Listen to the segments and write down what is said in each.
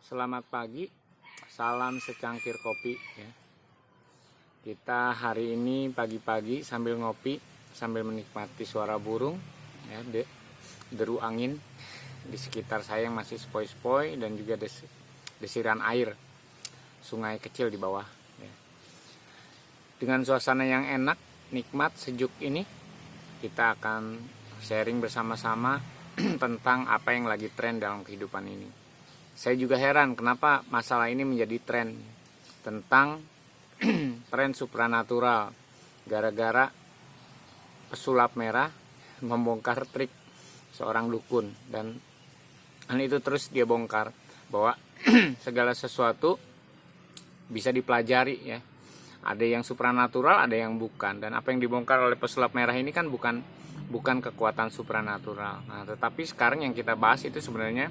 Selamat pagi, salam secangkir kopi ya. Kita hari ini pagi-pagi sambil ngopi, sambil menikmati suara burung ya, deru angin di sekitar saya yang masih sepoi-sepoi, dan juga desiran air sungai kecil di bawah ya. Dengan suasana yang enak, nikmat, sejuk ini, kita akan sharing bersama-sama tentang apa yang lagi tren dalam kehidupan ini. Saya juga heran kenapa masalah ini menjadi tren, tentang tren supranatural, gara-gara pesulap merah membongkar trik seorang dukun, dan itu terus dia bongkar bahwa segala sesuatu bisa dipelajari ya. Ada yang supranatural, ada yang bukan, dan apa yang dibongkar oleh pesulap merah ini kan bukan kekuatan supranatural. Nah, tetapi sekarang yang kita bahas itu sebenarnya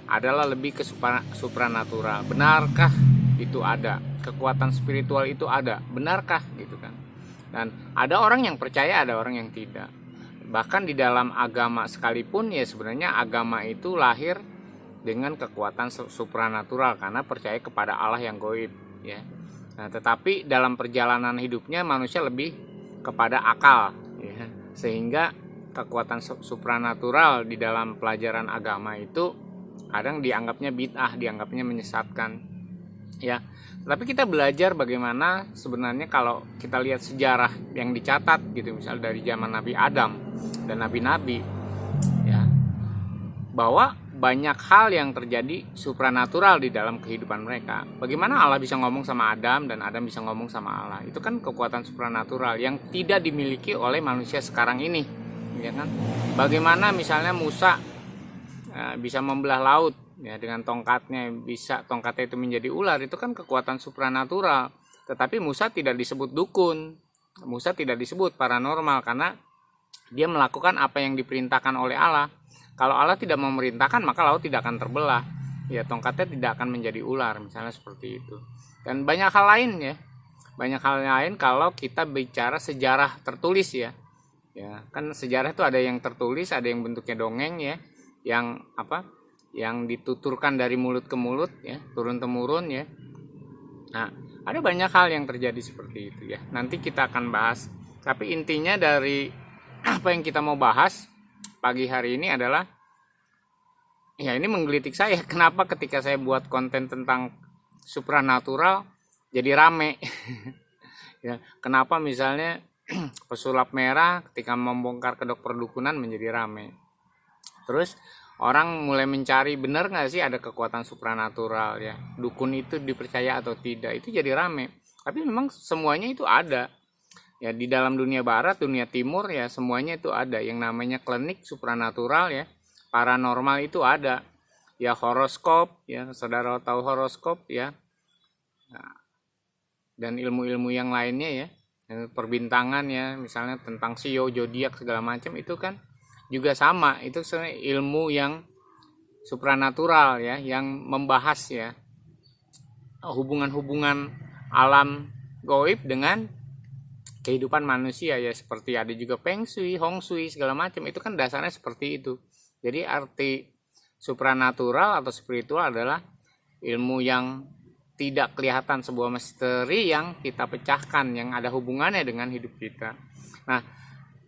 adalah lebih ke supranatural. Benarkah itu ada? Kekuatan spiritual itu ada? Benarkah gitu kan? Dan ada orang yang percaya, ada orang yang tidak. Bahkan di dalam agama sekalipun ya, sebenarnya agama itu lahir dengan kekuatan supranatural karena percaya kepada Allah yang gaib ya. Nah, tetapi dalam perjalanan hidupnya manusia lebih kepada akal ya. Sehingga kekuatan supranatural di dalam pelajaran agama itu kadang dianggapnya bid'ah, dianggapnya menyesatkan ya. Tapi kita belajar bagaimana sebenarnya kalau kita lihat sejarah yang dicatat gitu, misal dari zaman Nabi Adam dan nabi-nabi ya, bahwa banyak hal yang terjadi supranatural di dalam kehidupan mereka. Bagaimana Allah bisa ngomong sama Adam dan Adam bisa ngomong sama Allah, itu kan kekuatan supranatural yang tidak dimiliki oleh manusia sekarang ini ya kan. Bagaimana misalnya Musa bisa membelah laut ya dengan tongkatnya, bisa tongkatnya itu menjadi ular, itu kan kekuatan supranatural. Tetapi Musa tidak disebut dukun, Musa tidak disebut paranormal, karena dia melakukan apa yang diperintahkan oleh Allah. Kalau Allah tidak memerintahkan, maka laut tidak akan terbelah ya, tongkatnya tidak akan menjadi ular, misalnya seperti itu. Dan banyak hal lain ya, banyak hal lain kalau kita bicara sejarah tertulis ya kan. Sejarah itu ada yang tertulis, ada yang bentuknya dongeng ya, yang dituturkan dari mulut ke mulut ya, turun temurun ya. Nah, ada banyak hal yang terjadi seperti itu ya, nanti kita akan bahas. Tapi intinya dari apa yang kita mau bahas pagi hari ini adalah ya, ini menggelitik saya, kenapa ketika saya buat konten tentang supranatural jadi rame ya. Kenapa misalnya pesulap merah ketika membongkar kedok perdukunan menjadi rame. Terus orang mulai mencari, benar nggak sih ada kekuatan supranatural ya, dukun itu dipercaya atau tidak, itu jadi rame. Tapi memang semuanya itu ada ya, di dalam dunia barat, dunia timur ya, semuanya itu ada. Yang namanya klinik supranatural ya, paranormal itu ada ya. Horoskop ya, saudara tahu horoskop ya. Nah, dan ilmu-ilmu yang lainnya ya, perbintangan ya, misalnya tentang sio, zodiak segala macam, itu kan juga sama. Itu sebenarnya ilmu yang supranatural ya, yang membahas ya hubungan-hubungan alam gaib dengan kehidupan manusia ya. Seperti ada juga Feng Shui, Hong Shui segala macam, itu kan dasarnya seperti itu. Jadi arti supranatural atau spiritual adalah ilmu yang tidak kelihatan, sebuah misteri yang kita pecahkan, yang ada hubungannya dengan hidup kita. Nah,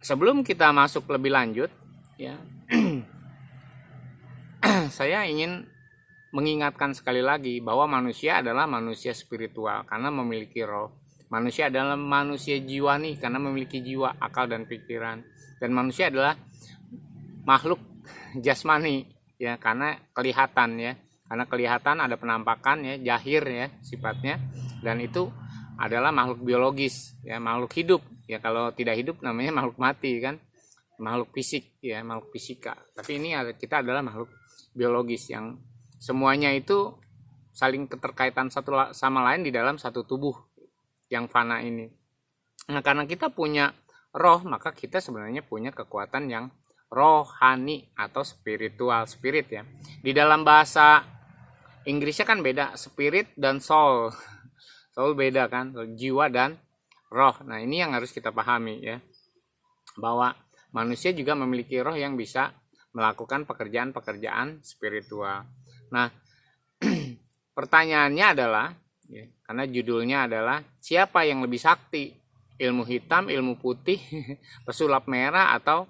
sebelum kita masuk lebih lanjut ya, saya ingin mengingatkan sekali lagi bahwa manusia adalah manusia spiritual karena memiliki roh. Manusia adalah manusia jiwani karena memiliki jiwa, akal, dan pikiran. Dan manusia adalah makhluk jasmani ya, karena kelihatan ya. Karena kelihatan, ada penampakan ya, jahir ya sifatnya, dan itu adalah makhluk biologis ya, makhluk hidup ya. Kalau tidak hidup namanya makhluk mati kan, makhluk fisik ya, makhluk fisika. Tapi ini kita adalah makhluk biologis yang semuanya itu saling keterkaitan satu sama lain di dalam satu tubuh yang fana ini. Nah, karena kita punya roh, maka kita sebenarnya punya kekuatan yang rohani atau spiritual, spirit ya. Di dalam bahasa Inggrisnya kan beda, spirit dan soul. Soul beda kan, jiwa dan roh. Nah, ini yang harus kita pahami ya, bahwa manusia juga memiliki roh yang bisa melakukan pekerjaan-pekerjaan spiritual. Nah, pertanyaannya adalah, ya, karena judulnya adalah siapa yang lebih sakti, ilmu hitam, ilmu putih, pesulap merah, atau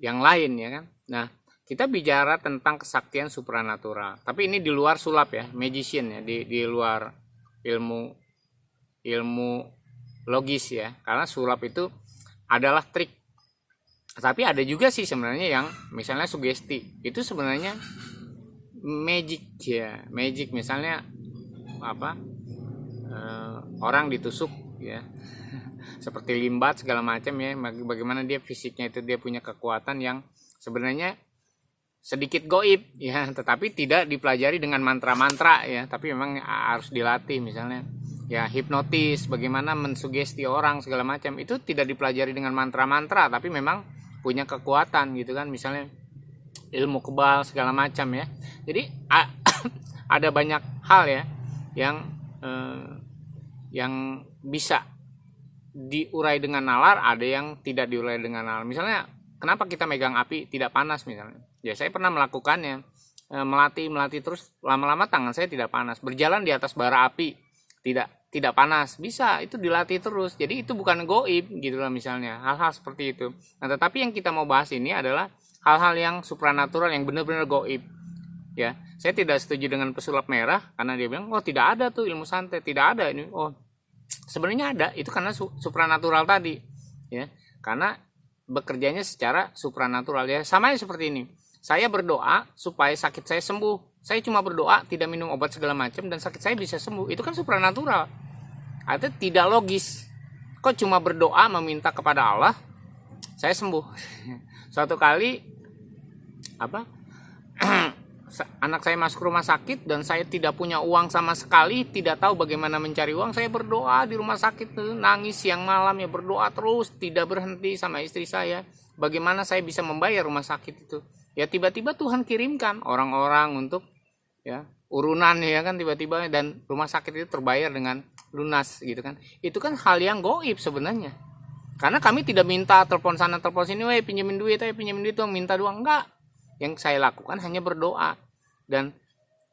yang lain, ya kan? Nah, kita bicara tentang kesaktian supranatural, tapi ini di luar sulap ya, magician ya, di luar ilmu logis ya, karena sulap itu adalah trik. Tapi ada juga sih sebenarnya yang misalnya sugesti, itu sebenarnya magic ya, magic misalnya apa, orang ditusuk ya, seperti limbat segala macam ya, bagaimana dia fisiknya itu dia punya kekuatan yang sebenarnya sedikit goib ya, tetapi tidak dipelajari dengan mantra-mantra ya, tapi memang harus dilatih. Misalnya ya hipnotis, bagaimana mensugesti orang segala macam, itu tidak dipelajari dengan mantra-mantra, tapi memang punya kekuatan gitu kan. Misalnya ilmu kebal segala macam ya. Jadi ada banyak hal ya yang bisa diurai dengan nalar, ada yang tidak diurai dengan nalar. Misalnya kenapa kita megang api tidak panas misalnya? Ya saya pernah melakukannya, melatih terus, lama-lama tangan saya tidak panas. Berjalan di atas bara api tidak panas, bisa, itu dilatih terus. Jadi itu bukan goib gitu lah misalnya, hal-hal seperti itu. Nah, tetapi yang kita mau bahas ini adalah hal-hal yang supranatural, yang benar-benar goib ya. Saya tidak setuju dengan pesulap merah karena dia bilang oh tidak ada tuh ilmu santet, tidak ada ini. Oh sebenarnya ada, itu karena supranatural tadi ya, karena bekerjanya secara supranatural ya. Sama seperti ini, saya berdoa supaya sakit saya sembuh, saya cuma berdoa, tidak minum obat segala macam, dan sakit saya bisa sembuh, itu kan supranatural. Itu tidak logis. Kok cuma berdoa meminta kepada Allah saya sembuh? Suatu kali anak saya masuk rumah sakit dan saya tidak punya uang sama sekali, tidak tahu bagaimana mencari uang. Saya berdoa di rumah sakit, nangis siang malam ya, berdoa terus tidak berhenti sama istri saya, bagaimana saya bisa membayar rumah sakit itu. Ya tiba-tiba Tuhan kirimkan orang-orang untuk ya urunan ya kan, tiba-tiba, dan rumah sakit itu terbayar dengan lunas gitu kan. Itu kan hal yang goib sebenarnya, karena kami tidak minta telepon sana telepon sini, pinjemin duit dong, minta doang, enggak. Yang saya lakukan hanya berdoa, dan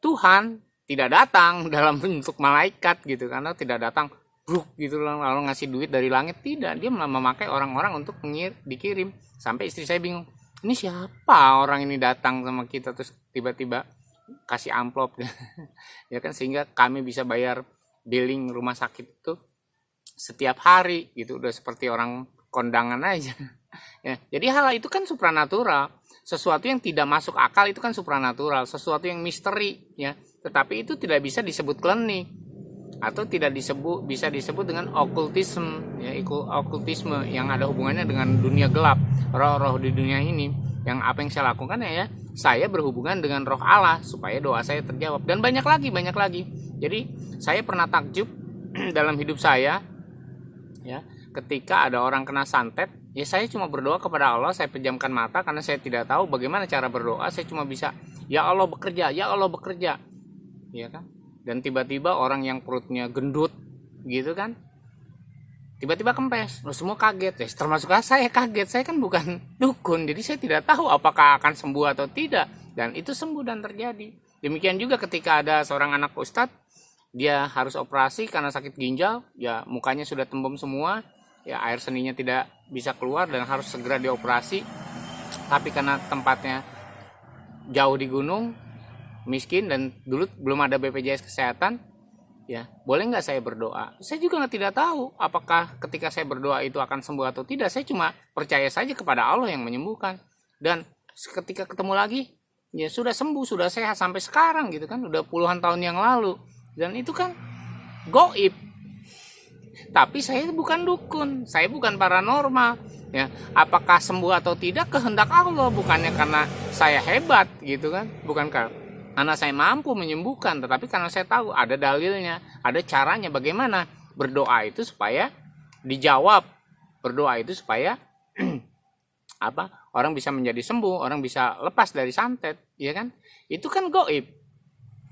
Tuhan tidak datang dalam bentuk malaikat gitu, karena tidak datang bruk gitu lalu ngasih duit dari langit, tidak. Dia memakai orang-orang untuk dikirim. Sampai istri saya bingung, ini siapa orang ini datang sama kita terus tiba-tiba kasih amplop ya kan, sehingga kami bisa bayar billing rumah sakit itu setiap hari gitu, udah seperti orang kondangan aja ya. Jadi hal itu kan supranatural, sesuatu yang tidak masuk akal itu kan supranatural, sesuatu yang misteri ya, tetapi itu tidak bisa disebut klinik atau tidak bisa disebut dengan okultisme ya, okultisme yang ada hubungannya dengan dunia gelap, roh-roh di dunia ini. Yang apa yang saya lakukan ya, saya berhubungan dengan roh Allah supaya doa saya terjawab, dan banyak lagi. Jadi saya pernah takjub dalam hidup saya ya, ketika ada orang kena santet ya, saya cuma berdoa kepada Allah, saya pejamkan mata karena saya tidak tahu bagaimana cara berdoa. Saya cuma bisa ya Allah bekerja ya kan. Dan tiba-tiba orang yang perutnya gendut gitu kan, tiba-tiba kempes, semua kaget ya, termasuk saya kaget. Saya kan bukan dukun, jadi saya tidak tahu apakah akan sembuh atau tidak, dan itu sembuh dan terjadi. Demikian juga ketika ada seorang anak ustadz, dia harus operasi karena sakit ginjal ya, mukanya sudah tembem semua ya, air seninya tidak bisa keluar dan harus segera dioperasi. Tapi karena tempatnya jauh di gunung, miskin, dan dulu belum ada BPJS kesehatan ya, boleh nggak saya berdoa? Saya juga tidak tahu apakah ketika saya berdoa itu akan sembuh atau tidak. Saya cuma percaya saja kepada Allah yang menyembuhkan, dan ketika ketemu lagi ya sudah sembuh, sudah sehat sampai sekarang gitu kan, udah puluhan tahun yang lalu. Dan itu kan goib. Tapi saya bukan dukun, saya bukan paranormal ya. Apakah sembuh atau tidak kehendak Allah, bukannya karena saya hebat gitu kan, bukan karena saya mampu menyembuhkan, tetapi karena saya tahu ada dalilnya, ada caranya bagaimana berdoa itu supaya dijawab, berdoa itu supaya orang bisa menjadi sembuh, orang bisa lepas dari santet, ya kan? Itu kan goib.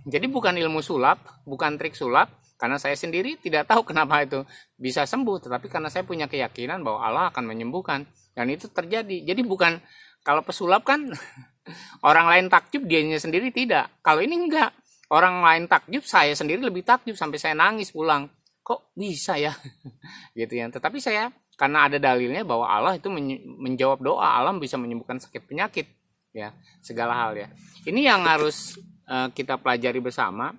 Jadi bukan ilmu sulap, bukan trik sulap, karena saya sendiri tidak tahu kenapa itu bisa sembuh, tetapi karena saya punya keyakinan bahwa Allah akan menyembuhkan, dan itu terjadi. Jadi bukan, kalau pesulap kan orang lain takjub, dianya sendiri tidak. Kalau ini enggak, orang lain takjub, saya sendiri lebih takjub sampai saya nangis pulang. Kok bisa ya? Gitu ya. Tetapi saya karena ada dalilnya bahwa Allah itu menjawab doa, Allah bisa menyembuhkan sakit penyakit, ya, segala hal ya. Ini yang harus kita pelajari bersama,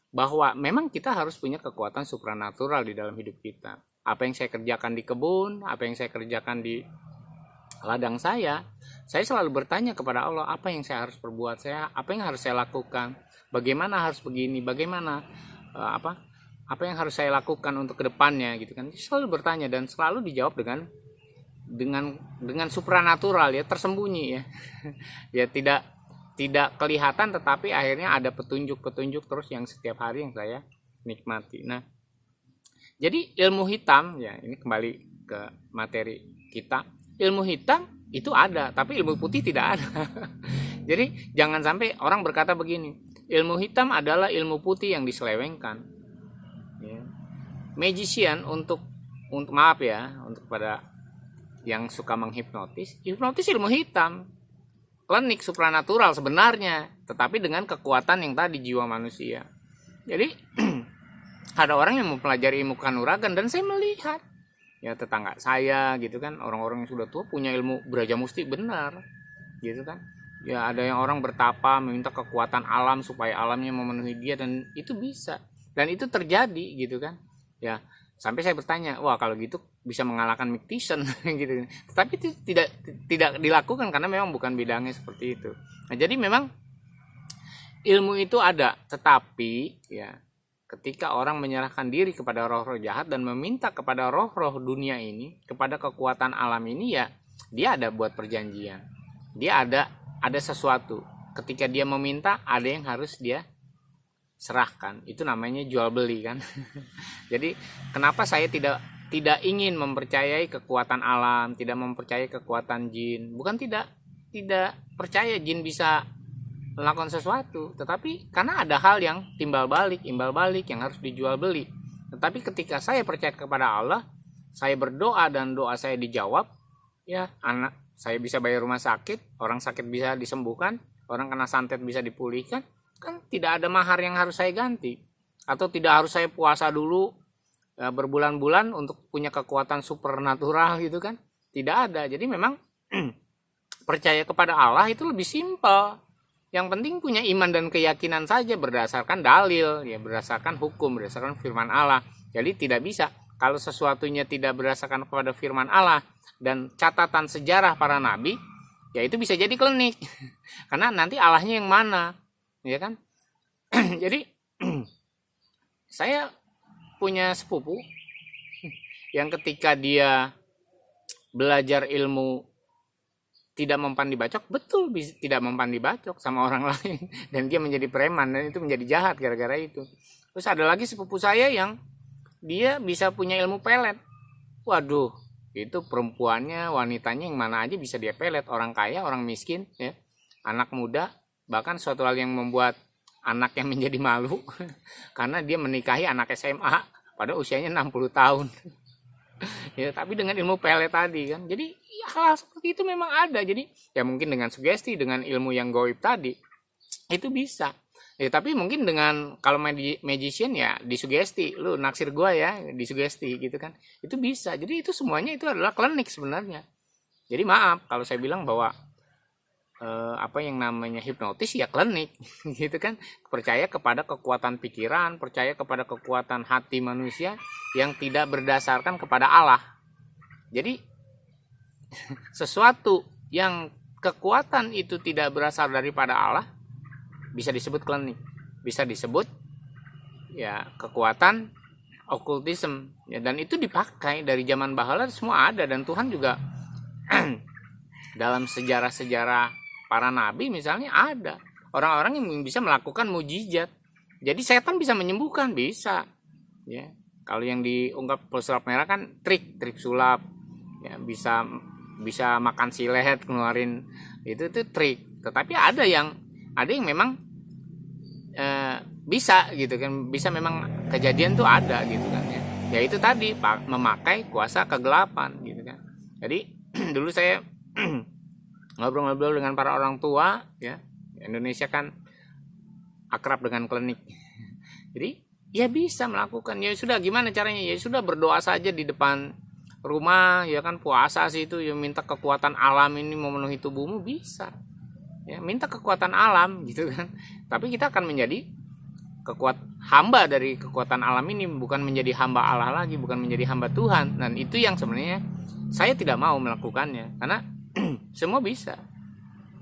bahwa memang kita harus punya kekuatan supranatural di dalam hidup kita. Apa yang saya kerjakan di kebun, apa yang saya kerjakan di ladang saya selalu bertanya kepada Allah, apa yang saya harus perbuat, apa yang harus saya lakukan, bagaimana harus begini, bagaimana apa yang harus saya lakukan untuk kedepannya, gitu kan. Selalu bertanya dan selalu dijawab dengan supranatural, ya, tersembunyi, ya. Ya, tidak kelihatan, tetapi akhirnya ada petunjuk-petunjuk terus yang setiap hari yang saya nikmati. Nah, jadi ilmu hitam, ya, ini kembali ke materi kita. Ilmu hitam itu ada, tapi ilmu putih tidak ada. Jadi jangan sampai orang berkata begini, ilmu hitam adalah ilmu putih yang diselewengkan. Ya. Magician untuk maaf ya, untuk pada yang suka menghipnotis, hipnotis ilmu hitam, klinik supranatural sebenarnya, tetapi dengan kekuatan yang tadi jiwa manusia. Jadi ada orang yang mempelajari ilmu kanuragan, dan saya melihat ya tetangga saya gitu kan, orang-orang yang sudah tua punya ilmu brajamusti benar, gitu kan. Ya ada yang orang bertapa meminta kekuatan alam supaya alamnya memenuhi dia, dan itu bisa, dan itu terjadi, gitu kan. Ya sampai saya bertanya, wah kalau gitu bisa mengalahkan Myth-Tison gitu. Tapi itu tidak dilakukan karena memang bukan bidangnya seperti itu. Nah, jadi memang ilmu itu ada, tetapi ya ketika orang menyerahkan diri kepada roh-roh jahat dan meminta kepada roh-roh dunia ini, kepada kekuatan alam ini, ya dia ada buat perjanjian. Dia ada sesuatu. Ketika dia meminta, ada yang harus dia serahkan. Itu namanya jual beli kan. Jadi kenapa saya tidak ingin mempercayai kekuatan alam, tidak mempercayai kekuatan jin. Bukan tidak percaya jin bisa melakukan sesuatu, tetapi karena ada hal yang imbal balik yang harus dijual beli. Tetapi ketika saya percaya kepada Allah, saya berdoa dan doa saya dijawab, ya anak saya bisa bayar rumah sakit, orang sakit bisa disembuhkan, orang kena santet bisa dipulihkan, kan tidak ada mahar yang harus saya ganti, atau tidak harus saya puasa dulu berbulan-bulan untuk punya kekuatan supernatural, gitu kan. Tidak ada. Jadi memang percaya kepada Allah itu lebih simpel. Yang penting punya iman dan keyakinan saja berdasarkan dalil, ya, berdasarkan hukum, berdasarkan firman Allah. Jadi tidak bisa kalau sesuatunya tidak berdasarkan kepada firman Allah dan catatan sejarah para nabi, ya itu bisa jadi klinik. Karena nanti Allahnya yang mana, ya kan? Jadi saya punya sepupu yang ketika dia belajar ilmu tidak mempan dibacok, betul tidak mempan dibacok sama orang lain, dan dia menjadi preman, dan itu menjadi jahat gara-gara itu. Terus ada lagi sepupu saya yang dia bisa punya ilmu pelet. Waduh, itu perempuannya, wanitanya yang mana aja bisa dia pelet, orang kaya, orang miskin, ya, anak muda, bahkan suatu hal yang membuat anak yang menjadi malu karena dia menikahi anak SMA pada usianya 60 tahun. Ya, tapi dengan ilmu pelet tadi kan. Jadi hal seperti itu memang ada. Jadi ya mungkin dengan sugesti, dengan ilmu yang gaib tadi itu bisa. Ya, tapi mungkin dengan kalau magician ya disugesti, lu naksir gua ya, disugesti gitu kan. Itu bisa. Jadi itu semuanya itu adalah klinik sebenarnya. Jadi maaf kalau saya bilang bahwa apa yang namanya hipnotis ya klinik gitu kan. Percaya kepada kekuatan pikiran, percaya kepada kekuatan hati manusia yang tidak berdasarkan kepada Allah. Jadi sesuatu yang kekuatan itu tidak berasal daripada Allah bisa disebut klinik, bisa disebut ya kekuatan okultisme, ya, dan itu dipakai dari zaman bahala semua ada. Dan Tuhan juga dalam sejarah-sejarah para nabi misalnya ada orang-orang yang bisa melakukan mujizat. Jadi setan bisa menyembuhkan, bisa, ya. Kalau yang diungkap pesulap merah kan trik sulap, ya, bisa makan silet keluarin itu trik. Tetapi ada yang memang bisa gitu kan, bisa memang kejadian tuh ada gitu kan, ya. Ya itu tadi memakai kuasa kegelapan gitu kan. Jadi dulu saya ngobrol-ngobrol dengan para orang tua, ya. Indonesia kan akrab dengan klinik. Jadi ya bisa melakukan. Ya sudah, gimana caranya? Ya sudah, berdoa saja di depan rumah, ya kan, puasa sih itu, ya minta kekuatan alam ini memenuhi tubuhmu, bisa. Ya, minta kekuatan alam gitu kan. Tapi kita akan menjadi hamba dari kekuatan alam ini, bukan menjadi hamba Allah lagi, bukan menjadi hamba Tuhan. Dan itu yang sebenarnya saya tidak mau melakukannya, karena semua bisa.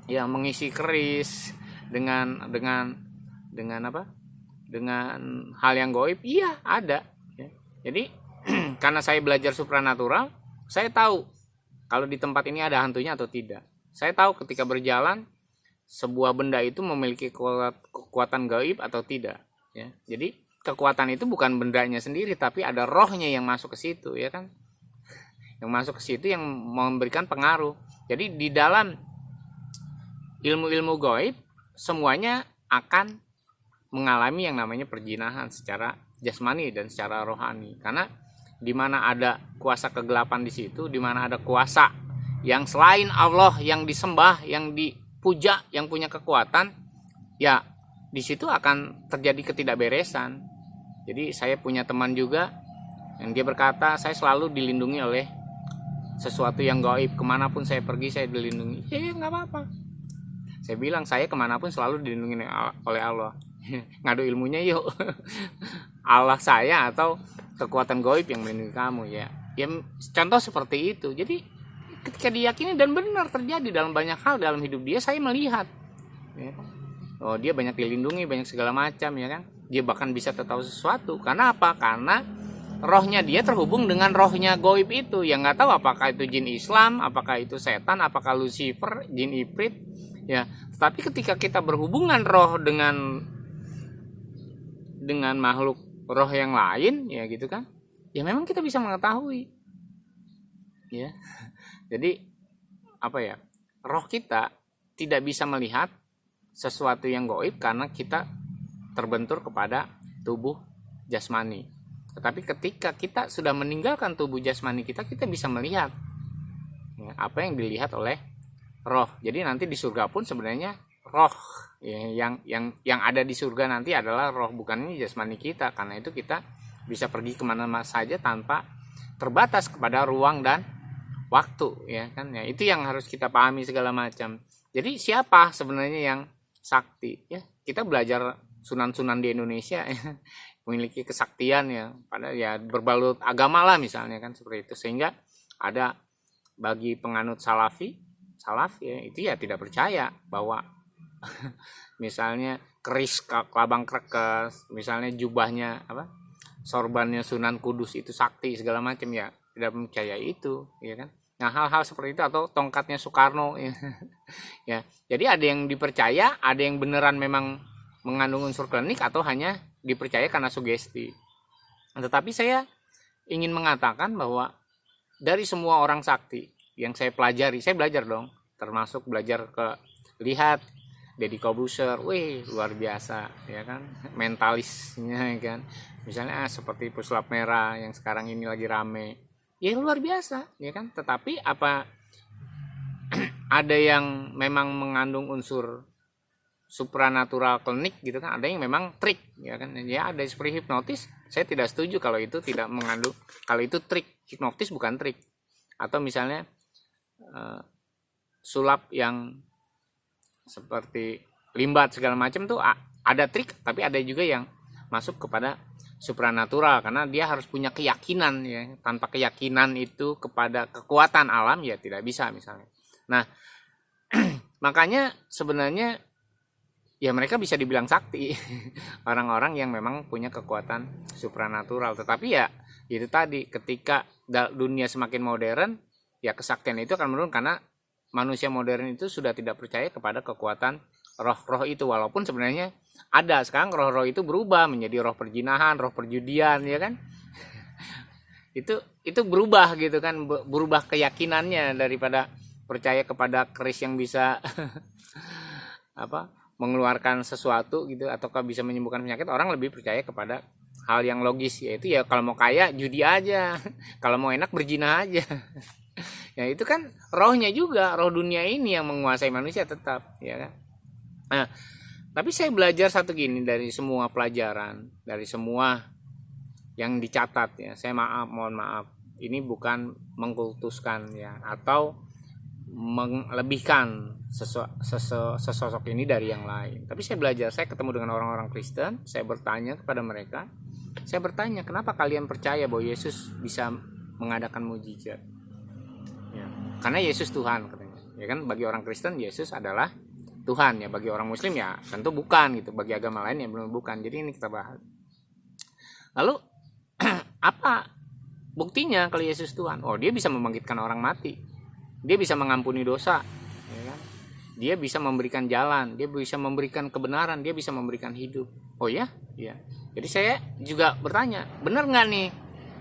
Ya, mengisi keris dengan apa? Dengan hal yang gaib, iya ada. Ya. Jadi karena saya belajar supranatural, saya tahu kalau di tempat ini ada hantunya atau tidak. Saya tahu ketika berjalan sebuah benda itu memiliki kekuatan gaib atau tidak. Ya. Jadi kekuatan itu bukan bendanya sendiri, tapi ada rohnya yang masuk ke situ, ya kan? Yang masuk ke situ yang memberikan pengaruh. Jadi di dalam ilmu-ilmu gaib semuanya akan mengalami yang namanya perjinahan secara jasmani dan secara rohani. Karena di mana ada kuasa kegelapan di situ, di mana ada kuasa yang selain Allah yang disembah, yang dipuja, yang punya kekuatan, ya di situ akan terjadi ketidakberesan. Jadi saya punya teman juga yang dia berkata, saya selalu dilindungi oleh sesuatu yang gaib, kemanapun saya pergi saya dilindungi. Ya nggak apa-apa. Saya bilang, saya kemanapun selalu dilindungi oleh Allah. Ngadu ilmunya yuk. Allah saya atau kekuatan gaib yang melindungi kamu, ya. Ya contoh seperti itu. Jadi ketika diyakini dan benar terjadi dalam banyak hal dalam hidup dia, saya melihat, ya. Oh, dia banyak dilindungi, banyak segala macam, ya kan. Dia bahkan bisa tahu sesuatu. Karena apa? Karena rohnya dia terhubung dengan rohnya gaib itu. Yang nggak tahu apakah itu jin Islam, apakah itu setan, apakah Lucifer, jin Ifrit, ya. Tapi ketika kita berhubungan roh dengan makhluk roh yang lain, ya gitu kan, ya memang kita bisa mengetahui, ya. Jadi apa ya, roh kita tidak bisa melihat sesuatu yang gaib karena kita terbentur kepada tubuh jasmani. Tetapi ketika kita sudah meninggalkan tubuh jasmani kita bisa melihat, ya, apa yang dilihat oleh roh. Jadi nanti di surga pun sebenarnya roh, ya, yang ada di surga nanti adalah roh, bukan jasmani kita. Karena itu kita bisa pergi kemana-mana saja tanpa terbatas kepada ruang dan waktu, ya kan. Ya, itu yang harus kita pahami segala macam. Jadi siapa sebenarnya yang sakti? Ya, kita belajar sunan-sunan di Indonesia, ya, memiliki kesaktian, ya, pada ya berbalut agama lah misalnya kan, seperti itu. Sehingga ada bagi penganut salaf, ya, itu ya tidak percaya bahwa misalnya keris kelabang krekes, misalnya jubahnya apa, sorbannya Sunan Kudus itu sakti segala macam, ya tidak percaya itu, ya kan. Nah, hal-hal seperti itu, atau tongkatnya Soekarno, ya. Ya, jadi ada yang dipercaya, ada yang beneran memang mengandung unsur klinik, atau hanya dipercaya karena sugesti. Tetapi saya ingin mengatakan bahwa dari semua orang sakti yang saya pelajari, saya belajar dong, termasuk belajar ke lihat Deddy Corbuzier, wih luar biasa, ya kan, mentalisnya, ya kan. Misalnya seperti Pesulap Merah yang sekarang ini lagi rame, ya luar biasa, ya kan. Tetapi apa ada yang memang mengandung unsur supranatural klinik gitu kan, ada yang memang trik, ya kan. Ya ada seperti hipnotis, saya tidak setuju kalau itu tidak mengandung, kalau itu trik. Hipnotis bukan trik. Atau misalnya sulap yang seperti limbat segala macam tuh ada trik, tapi ada juga yang masuk kepada supranatural, karena dia harus punya keyakinan, ya. Tanpa keyakinan itu kepada kekuatan alam, ya tidak bisa misalnya. Nah, makanya sebenarnya ya mereka bisa dibilang sakti orang-orang yang memang punya kekuatan supranatural. Tetapi ya itu tadi, ketika dunia semakin modern, ya kesaktian itu akan menurun, karena manusia modern itu sudah tidak percaya kepada kekuatan roh-roh itu. Walaupun sebenarnya ada sekarang roh-roh itu berubah menjadi roh perjinahan, roh perjudian, ya kan. itu berubah gitu kan, berubah keyakinannya, daripada percaya kepada keris yang bisa apa, mengeluarkan sesuatu gitu, ataukah bisa menyembuhkan penyakit. Orang lebih percaya kepada hal yang logis, yaitu ya kalau mau kaya judi aja, kalau mau enak berzina aja. Ya itu kan rohnya juga, roh dunia ini yang menguasai manusia tetap, ya kan. Nah, Tapi saya belajar satu gini dari semua pelajaran, dari semua yang dicatat ya. Saya mohon maaf, ini bukan mengkultuskan ya atau melebihkan sesosok ini dari yang lain. Tapi saya belajar, saya ketemu dengan orang-orang Kristen, saya bertanya kepada mereka, saya bertanya, kenapa kalian percaya bahwa Yesus bisa mengadakan mujizat? Ya, karena Yesus Tuhan katanya. Ya kan, bagi orang Kristen Yesus adalah Tuhan ya, bagi orang Muslim ya tentu bukan gitu, bagi agama lain ya belum bukan. Jadi ini kita bahas. Lalu apa buktinya kalau Yesus Tuhan? Oh, dia bisa membangkitkan orang mati, dia bisa mengampuni dosa, ya kan? Dia bisa memberikan jalan, dia bisa memberikan kebenaran, dia bisa memberikan hidup. Oh ya, ya. Jadi saya juga bertanya, benar nggak nih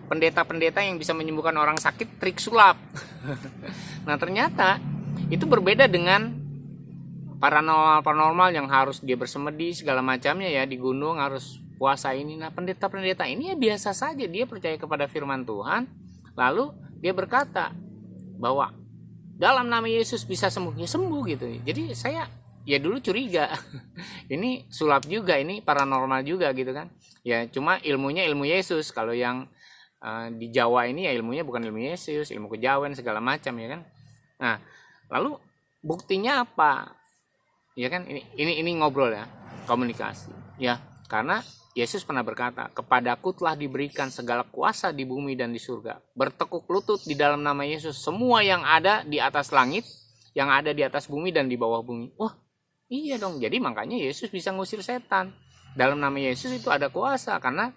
pendeta-pendeta yang bisa menyembuhkan orang sakit trik sulap? Nah ternyata itu berbeda dengan paranormal yang harus dia bersemedi segala macamnya ya, di gunung harus puasa ini. Nah pendeta-pendeta ini ya biasa saja, dia percaya kepada firman Tuhan, lalu dia berkata bahwa dalam nama Yesus bisa sembuh, ya sembuh gitu. Jadi saya ya dulu curiga ini sulap juga, ini paranormal juga gitu kan ya. Cuma ilmunya ilmu Yesus. Kalau yang di Jawa ini ya ilmunya bukan ilmu Yesus, ilmu kejawen segala macam ya kan. Nah lalu buktinya apa? Ya kan, ini ngobrol ya, komunikasi ya, karena Yesus pernah berkata, kepadaku telah diberikan segala kuasa di bumi dan di surga. Bertekuk lutut di dalam nama Yesus, semua yang ada di atas langit, yang ada di atas bumi dan di bawah bumi. Wah iya dong, jadi makanya Yesus bisa ngusir setan. Dalam nama Yesus itu ada kuasa, karena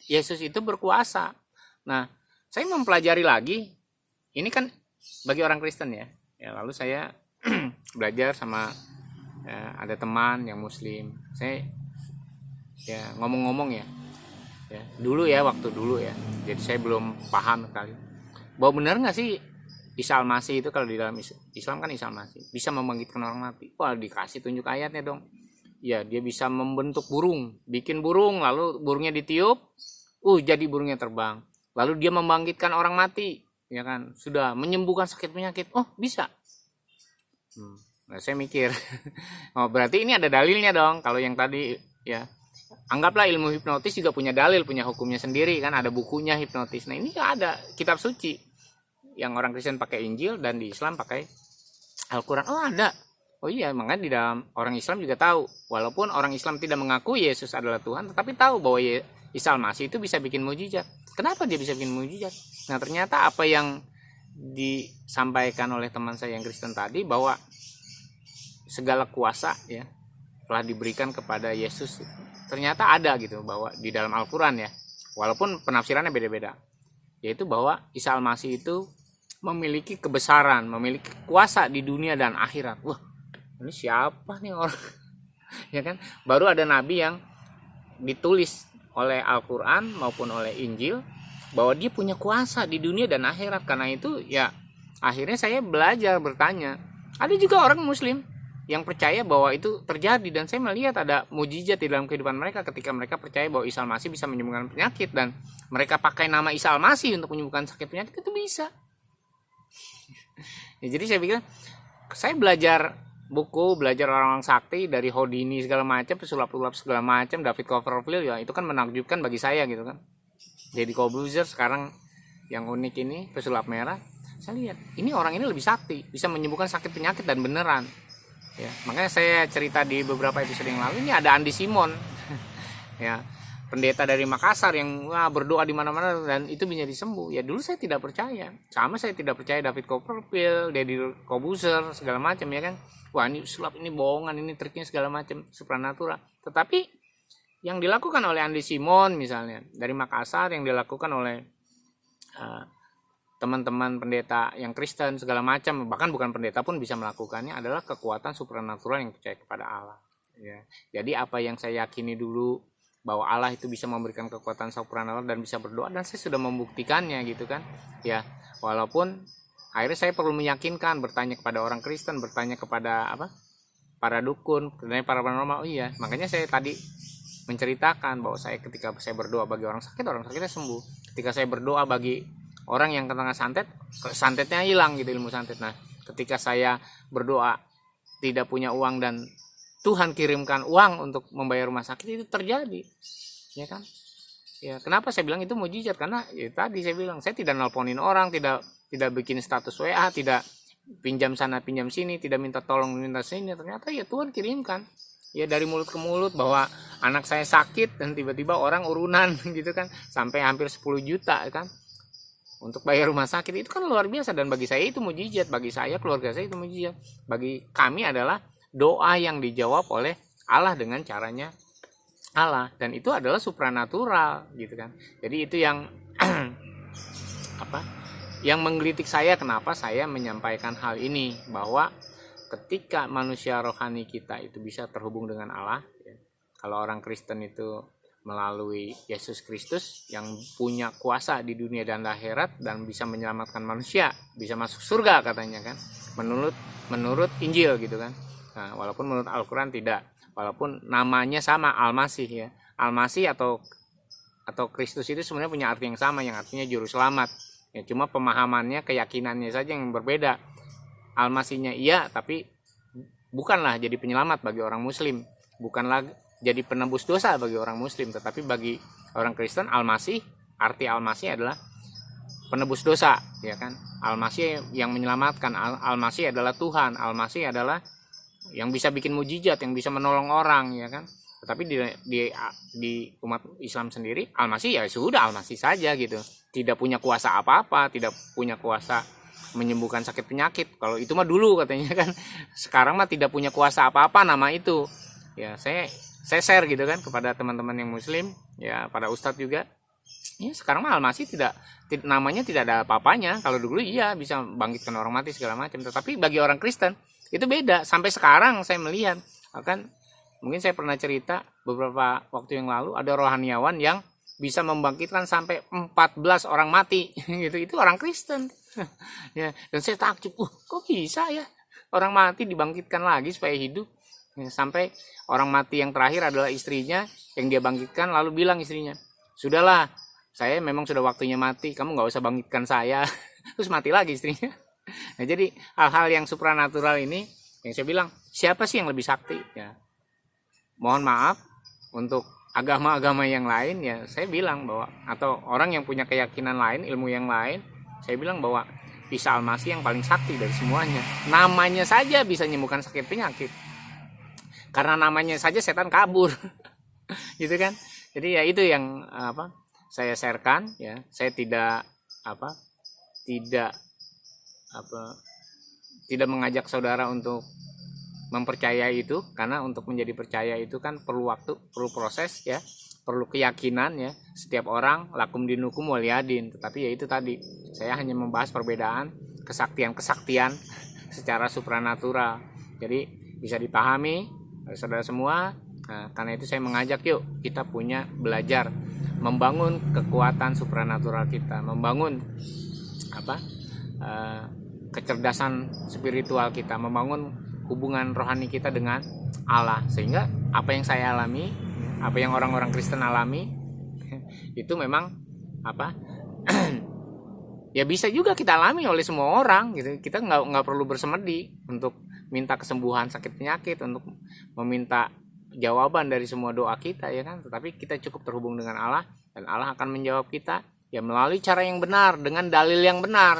Yesus itu berkuasa. Nah saya mempelajari lagi, ini kan bagi orang Kristen ya, lalu saya belajar sama ya, ada teman yang Muslim. Saya ya ngomong-ngomong ya dulu ya, waktu dulu ya, jadi saya belum paham sekali bahwa benar nggak sih Isa Al-Masih itu, kalau di dalam Islam kan Isa Al-Masih bisa membangkitkan orang mati. Wah dikasih tunjuk ayatnya dong ya. Dia bisa membentuk burung, bikin burung, lalu burungnya ditiup, jadi burungnya terbang. Lalu dia membangkitkan orang mati ya kan, sudah menyembuhkan sakit penyakit. Oh bisa. Nah, saya mikir, oh berarti ini ada dalilnya dong. Kalau yang tadi ya, anggaplah ilmu hipnotis juga punya dalil, punya hukumnya sendiri kan, ada bukunya hipnotis. Nah ini ada kitab suci, yang orang Kristen pakai Injil dan di Islam pakai Al-Quran. Oh ada. Oh iya, makanya di dalam orang Islam juga tahu, walaupun orang Islam tidak mengakui Yesus adalah Tuhan, tetapi tahu bahwa Isa Al-Masih itu bisa bikin mujizat. Kenapa dia bisa bikin mujizat? Nah ternyata apa yang disampaikan oleh teman saya yang Kristen tadi, bahwa segala kuasa ya telah diberikan kepada Yesus, ternyata ada gitu, bahwa di dalam Al-Quran ya, walaupun penafsirannya beda-beda, yaitu bahwa Isa Al-Masih itu memiliki kebesaran, memiliki kuasa di dunia dan akhirat. Wah ini siapa nih orang ya kan, baru ada nabi yang ditulis oleh Al-Quran maupun oleh Injil bahwa dia punya kuasa di dunia dan akhirat. Karena itu ya akhirnya saya belajar, bertanya. Ada juga orang Muslim yang percaya bahwa itu terjadi, dan saya melihat ada mujizat di dalam kehidupan mereka ketika mereka percaya bahwa Isa Al-Masih bisa menyembuhkan penyakit, dan mereka pakai nama Isa Al-Masih untuk menyembuhkan sakit penyakit. Itu bisa ya. Jadi saya pikir, saya belajar buku, belajar orang-orang sakti dari Houdini segala macam, pesulap-pesulap segala macam, David Copperfield ya, itu kan menakjubkan bagi saya gitu kan. Jadi Corbuzier sekarang yang unik ini, pesulap merah, saya lihat ini orang ini lebih sakti, bisa menyembuhkan sakit penyakit dan beneran ya. Makanya saya cerita di beberapa episode yang lalu, ini ada Andi Simon ya, pendeta dari Makassar yang berdoa di mana-mana dan itu menjadi sembuh. Ya dulu saya tidak percaya, sama saya tidak percaya David Copperfield, Deddy Corbuzier segala macam ya kan. Wah ini sulap, ini bohongan, ini triknya segala macam, supranatural. Tetapi yang dilakukan oleh Andi Simon misalnya dari Makassar, yang dilakukan oleh teman-teman pendeta yang Kristen segala macam, bahkan bukan pendeta pun bisa melakukannya, adalah kekuatan supranatural yang percaya kepada Allah ya. Jadi apa yang saya yakini dulu bahwa Allah itu bisa memberikan kekuatan supranatural dan bisa berdoa, dan saya sudah membuktikannya gitu kan ya. Walaupun akhirnya saya perlu meyakinkan, bertanya kepada orang Kristen, bertanya kepada para dukun, bertanya para paranormal. Oh iya, makanya saya tadi menceritakan bahwa ketika saya berdoa bagi orang sakitnya sembuh. Ketika saya berdoa bagi orang yang kena santetnya hilang gitu, ilmu santet. Nah ketika saya berdoa tidak punya uang dan Tuhan kirimkan uang untuk membayar rumah sakit, itu terjadi, ya kan? Ya, kenapa saya bilang itu mujizat? Karena ya, tadi saya bilang saya tidak nelponin orang, tidak bikin status WA, tidak pinjam sana pinjam sini, tidak minta tolong minta sini. Ternyata ya Tuhan kirimkan, ya dari mulut ke mulut, bahwa anak saya sakit dan tiba-tiba orang urunan gitu kan, sampai hampir 10 juta kan untuk bayar rumah sakit. Itu kan luar biasa, dan bagi saya itu mujizat, bagi saya, keluarga saya itu mujizat. Bagi kami adalah doa yang dijawab oleh Allah dengan caranya Allah, dan itu adalah supranatural gitu kan. Jadi itu yang apa? Yang menggelitik saya, kenapa saya menyampaikan hal ini, bahwa ketika manusia rohani kita itu bisa terhubung dengan Allah, ya, kalau orang Kristen itu melalui Yesus Kristus yang punya kuasa di dunia dan akhirat dan bisa menyelamatkan manusia, bisa masuk surga katanya kan, menurut Injil gitu kan. Nah, walaupun menurut Al-Quran tidak, walaupun namanya sama, Al-Masih ya. Al-Masih atau Kristus itu sebenarnya punya arti yang sama, yang artinya juru selamat. Ya, cuma pemahamannya, keyakinannya saja yang berbeda. Al-Masihnya iya, tapi bukanlah jadi penyelamat bagi orang muslim, bukanlah jadi penebus dosa bagi orang muslim, tetapi bagi orang Kristen Al-Masih, arti Al-Masih adalah penebus dosa, ya kan? Al-Masih yang menyelamatkan, Al-Masih adalah Tuhan, Al-Masih adalah yang bisa bikin mujizat, yang bisa menolong orang, ya kan? Tetapi di umat Islam sendiri, Al-Masih ya sudah Al-Masih saja gitu, tidak punya kuasa apa-apa, tidak punya kuasa menyembuhkan sakit penyakit. Kalau itu mah dulu katanya kan, sekarang mah tidak punya kuasa apa-apa nama itu. Ya saya share gitu kan kepada teman-teman yang muslim, ya pada ustadz juga. Ya sekarang mah Al-Masih tidak namanya tidak ada apa-apanya. Kalau dulu iya bisa bangkitkan orang mati segala macam, tetapi bagi orang Kristen itu beda. Sampai sekarang saya melihat, akan mungkin saya pernah cerita beberapa waktu yang lalu, ada rohaniawan yang bisa membangkitkan sampai 14 orang mati gitu. Itu orang Kristen. Ya, dan saya takjub, kok bisa ya orang mati dibangkitkan lagi supaya hidup. Ya, sampai orang mati yang terakhir adalah istrinya yang dia bangkitkan, lalu bilang istrinya, sudahlah, saya memang sudah waktunya mati, kamu nggak usah bangkitkan saya. Terus mati lagi istrinya. Nah, jadi hal-hal yang supranatural ini yang saya bilang, siapa sih yang lebih sakti? Ya, mohon maaf untuk agama-agama yang lain, ya saya bilang bahwa, atau orang yang punya keyakinan lain, ilmu yang lain, saya bilang bahwa Isa Al-Masih yang paling sakti dari semuanya. Namanya saja bisa menyembuhkan sakit penyakit, karena namanya saja setan kabur. Gitu kan. Jadi ya itu yang saya sharekan, ya. Saya tidak mengajak saudara untuk mempercayai itu, karena untuk menjadi percaya itu kan perlu waktu, perlu proses, ya, perlu keyakinan, ya. Setiap orang lakum dinukum waliyadin. Tetapi ya itu tadi, saya hanya membahas perbedaan kesaktian secara supranatural. Jadi bisa dipahami saudara semua. Nah, karena itu saya mengajak, yuk kita punya belajar membangun kekuatan supranatural kita, membangun kecerdasan spiritual kita, membangun hubungan rohani kita dengan Allah, sehingga apa yang saya alami, apa yang orang-orang Kristen alami itu memang ya bisa juga kita alami oleh semua orang gitu. Kita nggak perlu bersemedi untuk minta kesembuhan sakit penyakit, untuk meminta jawaban dari semua doa kita, ya kan? Tetapi kita cukup terhubung dengan Allah, dan Allah akan menjawab kita ya melalui cara yang benar, dengan dalil yang benar.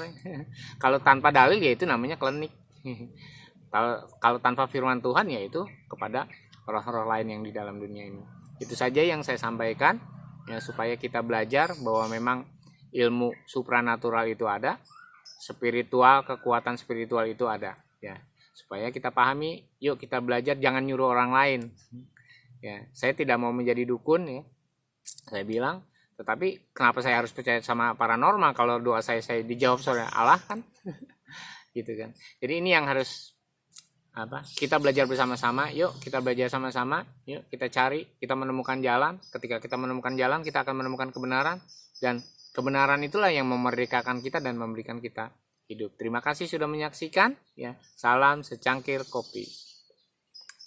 Kalau tanpa dalil ya itu namanya klinik. Kalau tanpa firman Tuhan ya itu kepada roh-roh lain yang di dalam dunia ini. Itu saja yang saya sampaikan, ya, supaya kita belajar bahwa memang ilmu supranatural itu ada, spiritual, kekuatan spiritual itu ada, ya. Supaya kita pahami, yuk kita belajar, jangan nyuruh orang lain. Ya, saya tidak mau menjadi dukun, ya. Saya bilang, tetapi kenapa saya harus percaya sama paranormal kalau doa saya dijawab oleh Allah kan? Gitu kan. Jadi ini yang harus kita belajar bersama-sama. Yuk kita belajar sama-sama, yuk kita cari, kita menemukan jalan. Ketika kita menemukan jalan, kita akan menemukan kebenaran, dan kebenaran itulah yang memerdekakan kita dan memberikan kita hidup. Terima kasih sudah menyaksikan, ya. Salam secangkir kopi.